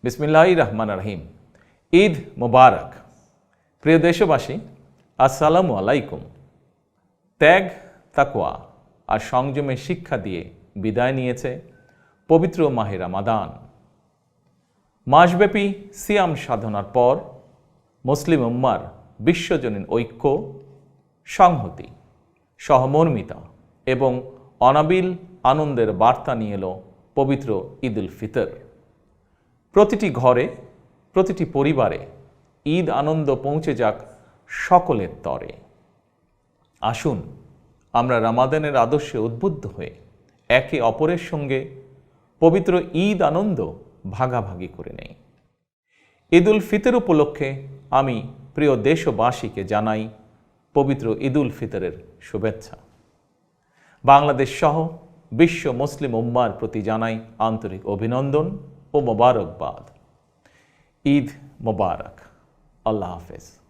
বিসমিল্লাহির রহমানির রহিম। ঈদ মোবারক। প্রিয় দেশবাসী, আসসালামু আলাইকুম। ত্যাগ, তাকওয়া আর সংযমের শিক্ষা দিয়ে বিদায় নিয়েছে পবিত্র মাহে রমাদান। মাসব্যাপী সিয়াম সাধনার পর মুসলিম উম্মার বিশ্বজনীন ঐক্য, সংহতি, সহমর্মিতা এবং অনাবিল আনন্দের বার্তা নিয়ে এলো পবিত্র ঈদ উল ফিতর। প্রতিটি ঘরে, প্রতিটি পরিবারে ঈদ আনন্দ পৌঁছে যাক সকলের তরে। আসুন আমরা রমাদানের আদর্শে উদ্বুদ্ধ হয়ে একে অপরের সঙ্গে পবিত্র ঈদ আনন্দ ভাগাভাগি করে নেই। ঈদ উল ফিতর উপলক্ষে আমি প্রিয় দেশবাসীকে জানাই পবিত্র ঈদ উল ফিতরের শুভেচ্ছা। বাংলাদেশ সহ বিশ্ব মুসলিম উম্মার প্রতি জানাই আন্তরিক অভিনন্দন ও মোবারকবাদ। ঈদ মোবারক। আল্লাহ হাফেজ।